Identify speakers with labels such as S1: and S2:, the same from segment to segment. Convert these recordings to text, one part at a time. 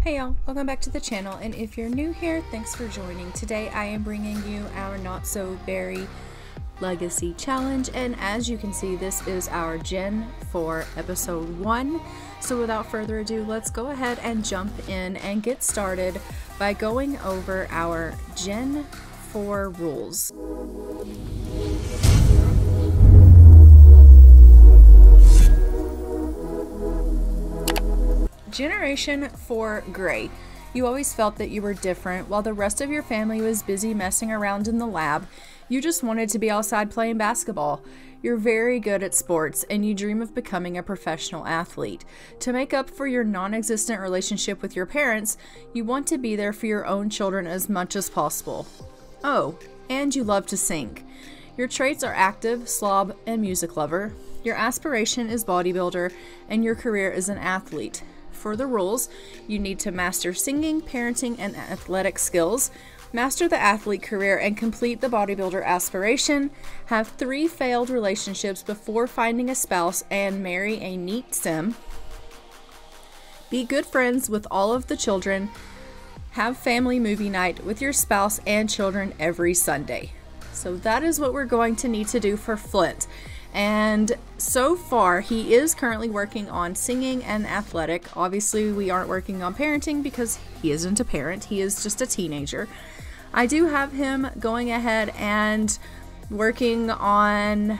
S1: Hey y'all, welcome back to the channel, and if you're new here, thanks for joining. Today I am bringing you our NotSoBerry Legacy Challenge, and as you can see, this is our Gen 4 episode 1. So without further ado, let's go ahead and jump in and get started by going over our Gen 4 rules. Generation 4 Gray. You always felt that you were different. While the rest of your family was busy messing around in the lab, you just wanted to be outside playing basketball. You're very good at sports, and you dream of becoming a professional athlete. To make up for your non-existent relationship with your parents, you want to be there for your own children as much as possible. Oh, and you love to sing. Your traits are active, slob, and music lover. Your aspiration is bodybuilder, and your career is an athlete. For the rules, you need to master singing, parenting, and athletic skills, master the athlete career, and complete the bodybuilder aspiration, have 3 failed relationships before finding a spouse, and marry a neat sim, be good friends with all of the children, have family movie night with your spouse and children every Sunday. So that is what we're going to need to do for Flint. And so far, he is currently working on singing and athletic. Obviously, we aren't working on parenting because he isn't a parent. He is just a teenager. I do have him going ahead and working on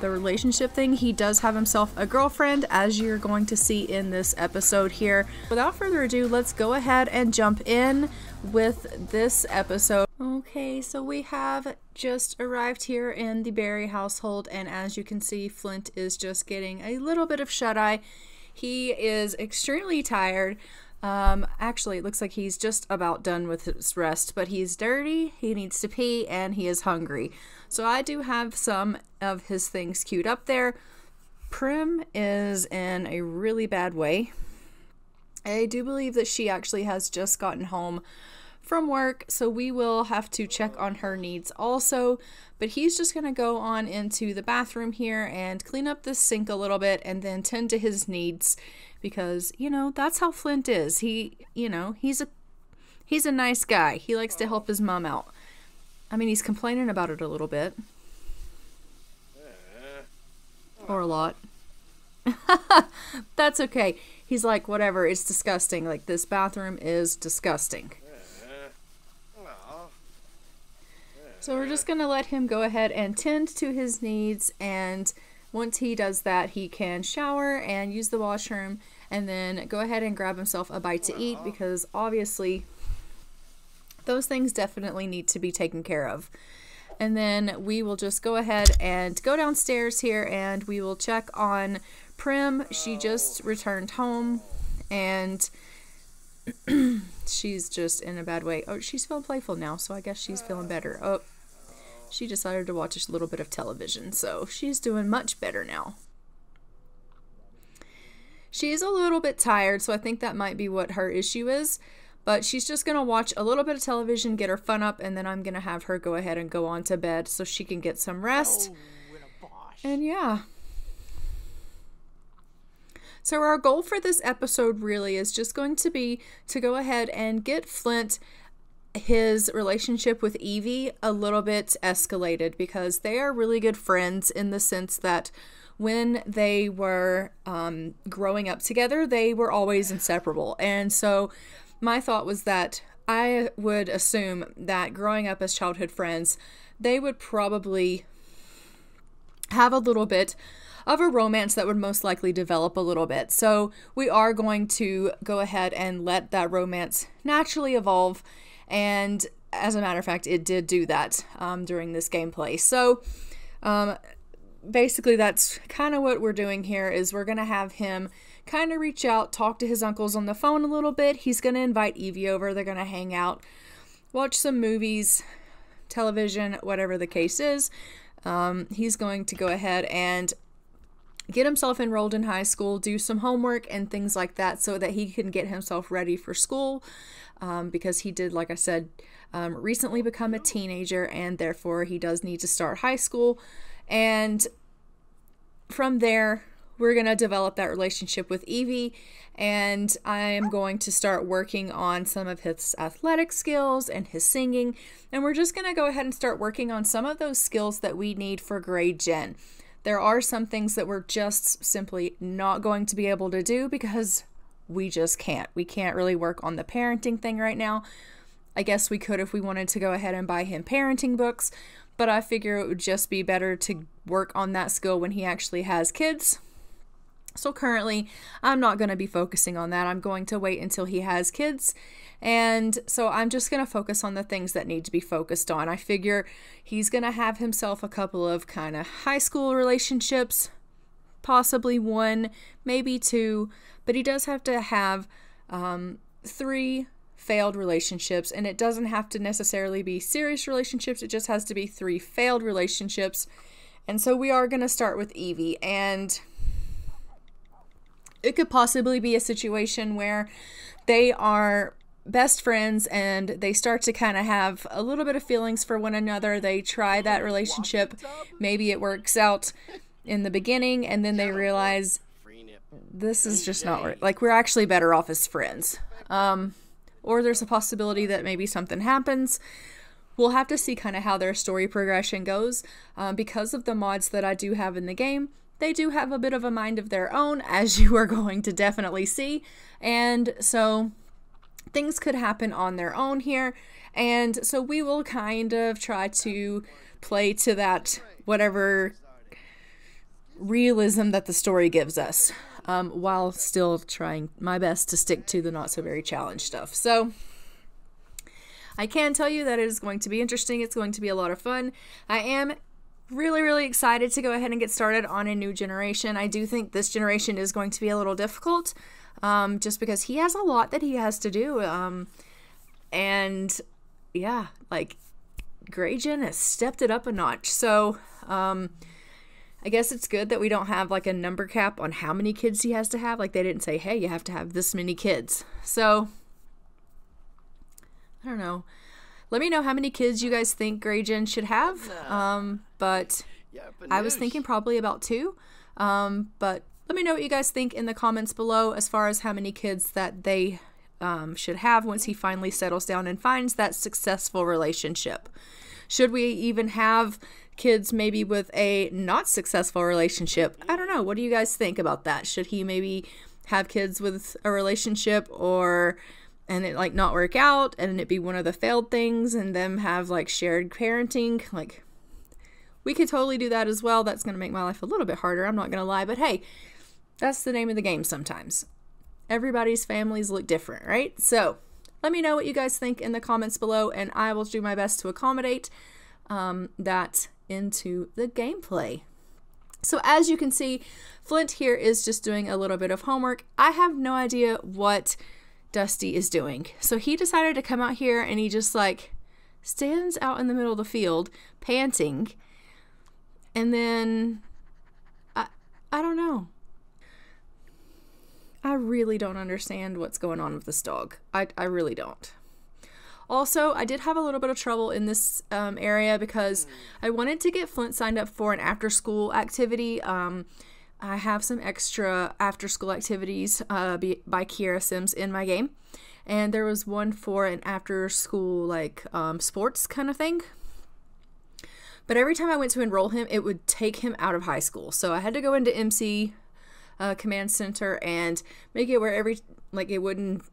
S1: the relationship thing. He does have himself a girlfriend, as you're going to see in this episode here. Without further ado, let's go ahead and jump in with this episode. Okay, so we have just arrived here in the Berry household, and as you can see, Flint is just getting a little bit of shut-eye. He is extremely tired. Actually, it looks like he's just about done with his rest, but he's dirty, he needs to pee, and he is hungry. So I do have some of his things queued up there. Prim is in a really bad way. I do believe that she actually has just gotten home from work, so we will have to check on her needs also. But he's just going to go on into the bathroom here and clean up the sink a little bit and then tend to his needs, because, you know, that's how Flint is. He's a nice guy. He likes to help his mom out. I mean, he's complaining about it a little bit. Or a lot. That's okay. He's like, whatever, it's disgusting. Like, this bathroom is disgusting. So we're just going to let him go ahead and tend to his needs, and once he does that, he can shower and use the washroom, and then go ahead and grab himself a bite to eat, because obviously those things definitely need to be taken care of. And then we will just go ahead and go downstairs here, and we will check on Prim. She just returned home, and she's just in a bad way. Oh, she's feeling playful now, so I guess she's feeling better. Oh, she decided to watch a little bit of television, so she's doing much better now. She is a little bit tired, so I think that might be what her issue is. But she's just going to watch a little bit of television, get her fun up, and then I'm going to have her go ahead and go on to bed so she can get some rest. And yeah. So our goal for this episode really is just going to be to go ahead and get Flint his relationship with Evie a little bit escalated, because they are really good friends in the sense that when they were growing up together, they were always inseparable. And so my thought was that I would assume that growing up as childhood friends, they would probably have a little bit of a romance that would most likely develop a little bit. So we are going to go ahead and let that romance naturally evolve. And as a matter of fact, it did do that during this gameplay. So basically that's kind of what we're doing here, is we're going to have him kind of reach out, talk to his uncles on the phone a little bit. He's going to invite Evie over. They're going to hang out, watch some movies, television, whatever the case is. He's going to go ahead and get himself enrolled in high school, do some homework and things like that, so that he can get himself ready for school, because he did, like I said, recently become a teenager, and therefore he does need to start high school. And from there, we're going to develop that relationship with Evie, and I am going to start working on some of his athletic skills and his singing, and we're just going to go ahead and start working on some of those skills that we need for grade Gen. There are some things that we're just simply not going to be able to do because we just can't. We can't really work on the parenting thing right now. I guess we could if we wanted to go ahead and buy him parenting books, but I figure it would just be better to work on that skill when he actually has kids. So currently, I'm not going to be focusing on that. I'm going to wait until he has kids. And so I'm just going to focus on the things that need to be focused on. I figure he's going to have himself a couple of kind of high school relationships, possibly 1, maybe 2, but he does have to have 3 failed relationships, and it doesn't have to necessarily be serious relationships. It just has to be 3 failed relationships. And so we are going to start with Evie, and it could possibly be a situation where they are best friends and they start to kind of have a little bit of feelings for one another. They try that relationship. Maybe it works out in the beginning, and then they realize this is just not work. Like, we're actually better off as friends. Or there's a possibility that maybe something happens. We'll have to see kind of how their story progression goes. Because of the mods that I do have in the game, they do have a bit of a mind of their own, as you are going to definitely see. And so things could happen on their own here. And so we will kind of try to play to that whatever realism that the story gives us, while still trying my best to stick to the NotSoBerry challenge stuff. So I can tell you that it is going to be interesting. It's going to be a lot of fun. I am really excited to go ahead and get started on a new generation. I do think this generation is going to be a little difficult, just because he has a lot that he has to do. And yeah, like, grade Gen has stepped it up a notch. So I guess it's good that we don't have like a number cap on how many kids he has to have. Like, they didn't say, hey, you have to have this many kids. So I don't know. Let me know how many kids you guys think grade Gen should have. But I was thinking probably about 2. But let me know what you guys think in the comments below as far as how many kids that they should have once he finally settles down and finds that successful relationship. Should we even have kids maybe with a not successful relationship? I don't know. What do you guys think about that? Should he maybe have kids with a relationship, and it like not work out, and it be one of the failed things, and them have like shared parenting? Like, we could totally do that as well. That's going to make my life a little bit harder, I'm not going to lie, but hey, that's the name of the game sometimes. Everybody's families look different, right? So let me know what you guys think in the comments below, and I will do my best to accommodate that into the gameplay. So as you can see, Flint here is just doing a little bit of homework. I have no idea what Dusty is doing. So he decided to come out here, and he just like stands out in the middle of the field panting, and then I don't know. I really don't understand what's going on with this dog. I really don't. Also, I did have a little bit of trouble in this area because I wanted to get Flint signed up for an after-school activity. I have some extra after-school activities by Kiera Sims in my game, and there was one for an after-school like sports kind of thing. But every time I went to enroll him, it would take him out of high school. So I had to go into MC Command Center and make it where it wouldn't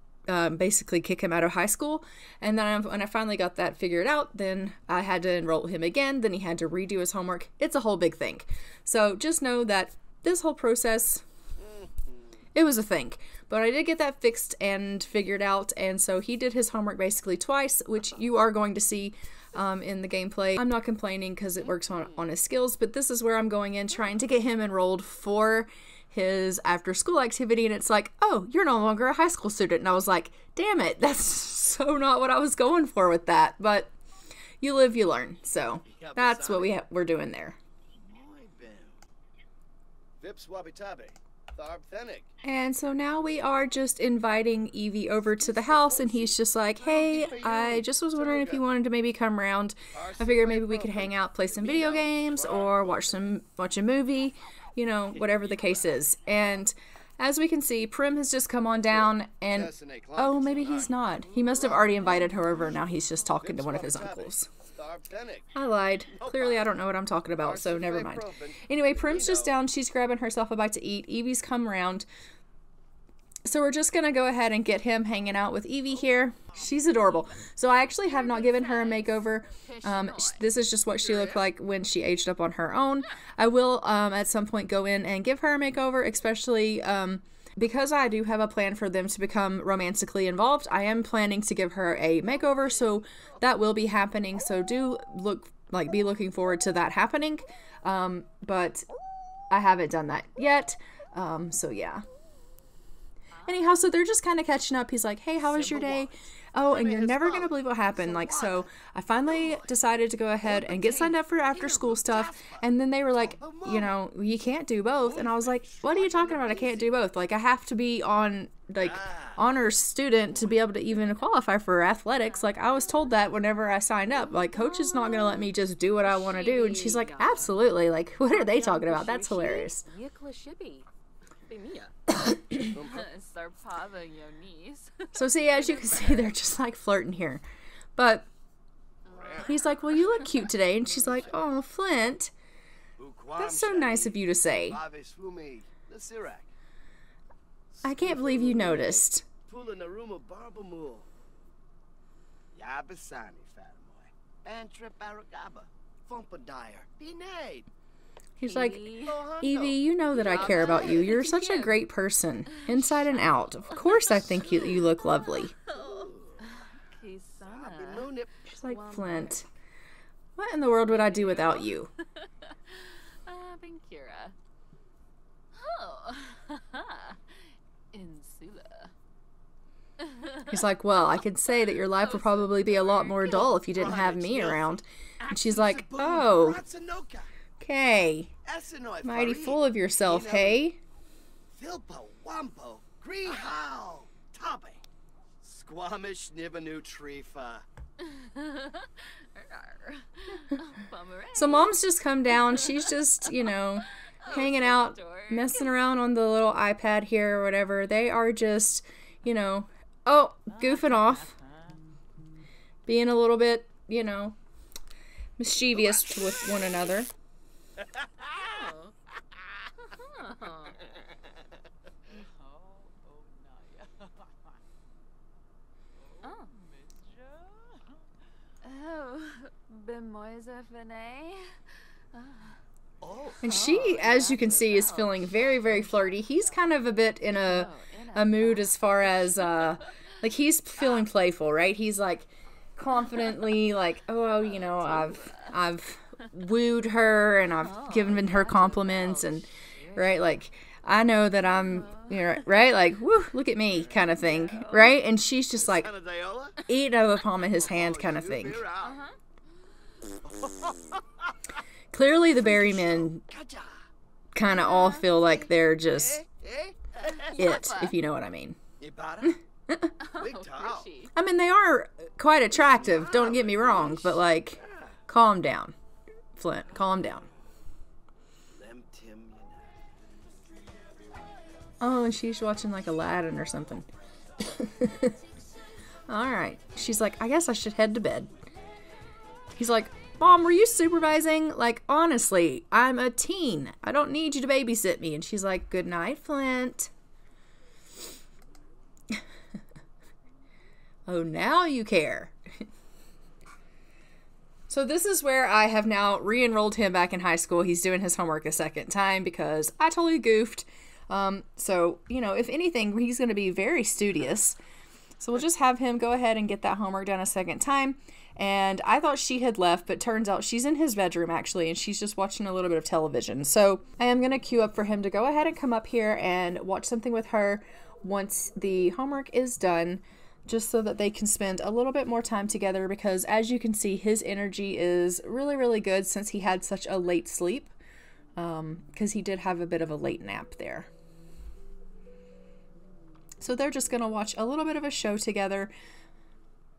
S1: basically kick him out of high school. And then when I finally got that figured out, then I had to enroll him again. Then he had to redo his homework. It's a whole big thing. So just know that this whole process, it was a thing. But I did get that fixed and figured out. And so he did his homework basically twice, which you are going to see in the gameplay. I'm not complaining because it works on his skills, but this is where I'm going in trying to get him enrolled for his after school activity, and it's like, oh, you're no longer a high school student. And I was like, damn it, that's so not what I was going for with that. But you live, you learn. So that's what we're doing there. And so now we are just inviting Evie over to the house, and he's just like, hey, I just was wondering if you wanted to maybe come around. I figured maybe we could hang out, play some video games, or watch a movie. you know, whatever the case is. And as we can see, Prim has just come on down and, oh, maybe he's not. He must have already invited her over. Now he's just talking to one of his uncles. I lied. Clearly I don't know what I'm talking about, so never mind. Anyway, Prim's just down. She's grabbing herself a bite to eat. Evie's come around. So we're just going to go ahead and get him hanging out with Evie here. She's adorable. So I actually have not given her a makeover. This is just what she looked like when she aged up on her own. I will at some point go in and give her a makeover, especially because I do have a plan for them to become romantically involved. I am planning to give her a makeover, so that will be happening. So do be looking forward to that happening. But I haven't done that yet. So yeah. Anyhow, so they're just kind of catching up. He's like, hey, how was your day? Oh, and you're never going to believe what happened. Like, so I finally decided to go ahead and get signed up for after school stuff. And then they were like, you know, you can't do both. And I was like, what are you talking about? I can't do both. Like, I have to be on, like, honors student to be able to even qualify for athletics. Like, I was told that whenever I signed up. Like, coach is not going to let me just do what I want to do. And she's like, absolutely. Like, what are they talking about? That's hilarious. So see, as you can see, they're just like flirting here. But he's like, well, you look cute today. And she's like, oh, Flint, that's so nice of you to say. I can't believe you noticed. He's like, Evie, you know that I care about you. You're such a great person, inside and out. Of course I think you look lovely. She's like, Flint, what in the world would I do without you? He's like, well, I could say that your life would probably be a lot more dull if you didn't have me around. And she's like, oh, okay. Mighty full of yourself, hey? So mom's just come down. She's just, you know, hanging out, messing around on the little iPad here or whatever. They are just, you know, goofing off. Being a little bit, you know, mischievous with one another. And she, as you can see, is feeling very, very flirty. He's kind of a bit in a mood as far as, like, he's feeling playful, right? He's, like, confidently, like, oh, you know, I've wooed her and I've given her compliments and, right, like, I know that I'm, you know, right, like, woo, look at me kind of thing, right? And she's just, like, eating out of the palm of his hand kind of thing. Clearly the Berry men kind of all feel like they're just it, if you know what I mean. I mean, they are quite attractive, don't get me wrong, but, like, calm down, Flint, calm down. Oh, and she's watching, like, Aladdin or something. Alright. She's like, I guess I should head to bed. He's like, Mom, were you supervising? Like, honestly, I'm a teen. I don't need you to babysit me. And she's like, good night, Flint. Oh, now you care. So this is where I have now re-enrolled him back in high school. He's doing his homework a second time because I totally goofed. So, you know, if anything, he's going to be very studious. So we'll just have him go ahead and get that homework done a second time. And I thought she had left, but turns out she's in his bedroom, actually, and she's just watching a little bit of television. So I am going to queue up for him to go ahead and come up here and watch something with her once the homework is done, just so that they can spend a little bit more time together, because as you can see, his energy is really, really good since he had such a late sleep, because he did have a bit of a late nap there. So they're just going to watch a little bit of a show together,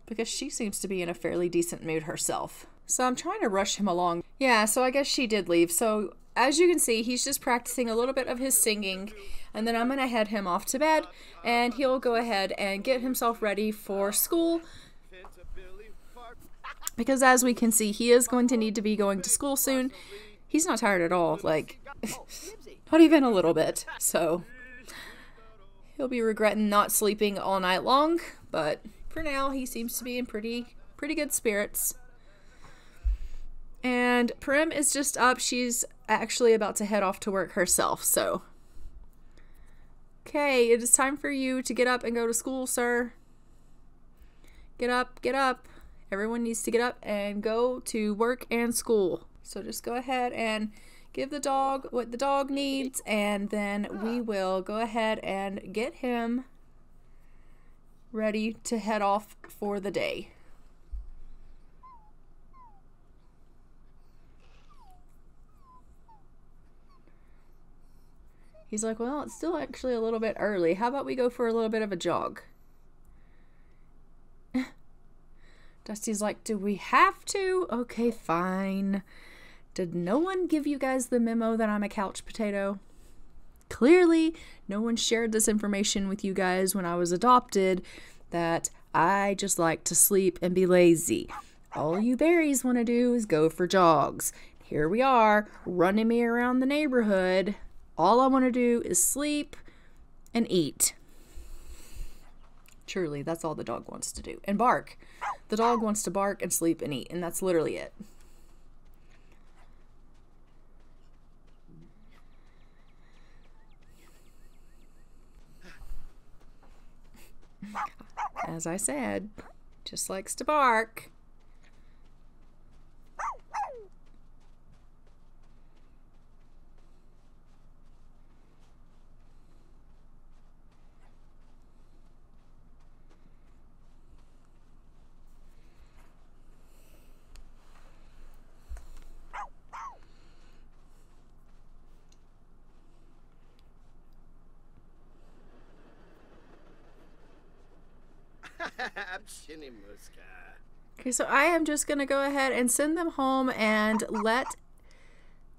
S1: because she seems to be in a fairly decent mood herself. So I'm trying to rush him along. Yeah, so I guess she did leave. So as you can see, he's just practicing a little bit of his singing, and then I'm going to head him off to bed, and he'll go ahead and get himself ready for school, because as we can see, he is going to need to be going to school soon. He's not tired at all, like, not even a little bit, so he'll be regretting not sleeping all night long, but for now, he seems to be in pretty good spirits. And Prim is just up. She's actually about to head off to work herself, so. Okay, it is time for you to get up and go to school, sir. Get up, get up. Everyone needs to get up and go to work and school. So just go ahead and give the dog what the dog needs, and then we will go ahead and get him ready to head off for the day. He's like, well, it's still actually a little bit early. How about we go for a little bit of a jog? Dusty's like, do we have to? Okay, fine. Did no one give you guys the memo that I'm a couch potato? Clearly, no one shared this information with you guys when I was adopted, that I just like to sleep and be lazy. All you berries want to do is go for jogs. Here we are, running me around the neighborhood. All I want to do is sleep and eat. Truly, that's all the dog wants to do. And bark. The dog wants to bark and sleep and eat, and that's literally it. As I said, just likes to bark. Okay, so I am just going to go ahead and send them home and let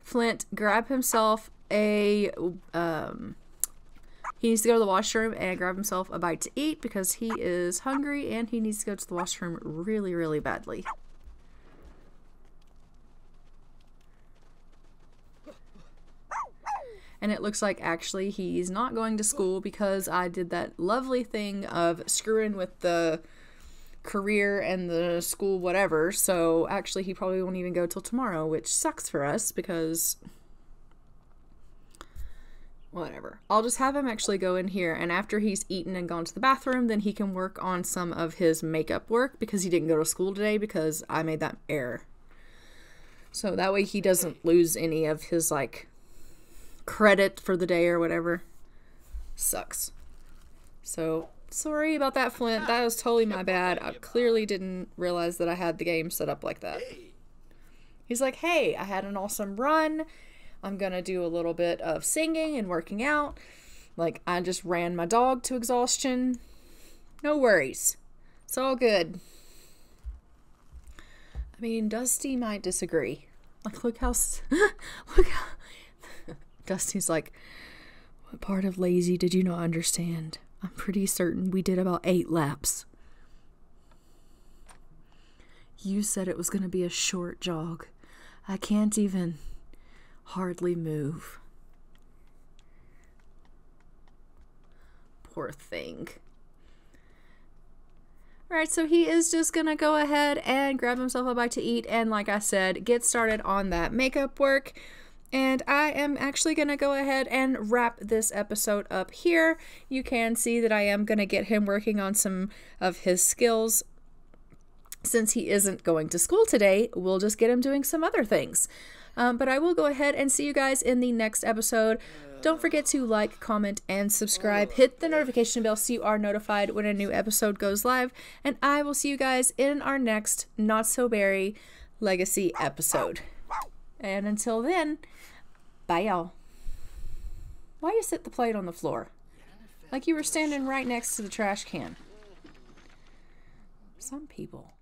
S1: Flint grab himself a, he needs to go to the washroom and grab himself a bite to eat because he is hungry and he needs to go to the washroom really, really badly. And it looks like actually he's not going to school because I did that lovely thing of screwing with the career and the school whatever. So actually he probably won't even go till tomorrow, which sucks for us because whatever. I'll just have him actually go in here, and after he's eaten and gone to the bathroom, then he can work on some of his makeup work because he didn't go to school today because I made that error. So that way he doesn't lose any of his like credit for the day or whatever. Sucks. So sorry about that, Flint. That was totally my bad. I clearly didn't realize that I had the game set up like that. He's like, hey, I had an awesome run. I'm gonna do a little bit of singing and working out. Like, I just ran my dog to exhaustion. No worries. It's all good. I mean, Dusty might disagree. Like, look how Dusty's like, what part of lazy did you not understand? I'm pretty certain we did about 8 laps. You said it was going to be a short jog. I can't even hardly move. Poor thing. Alright, so he is just going to go ahead and grab himself a bite to eat and, like I said, get started on that makeup work. And I am actually going to go ahead and wrap this episode up here. You can see that I am going to get him working on some of his skills. Since he isn't going to school today, we'll just get him doing some other things. But I will go ahead and see you guys in the next episode. Don't forget to like, comment, and subscribe. Hit the notification bell so you are notified when a new episode goes live. And I will see you guys in our next NotSoBerry Legacy episode. And until then, bye y'all. Why you set the plate on the floor? Like you were standing right next to the trash can. Some people.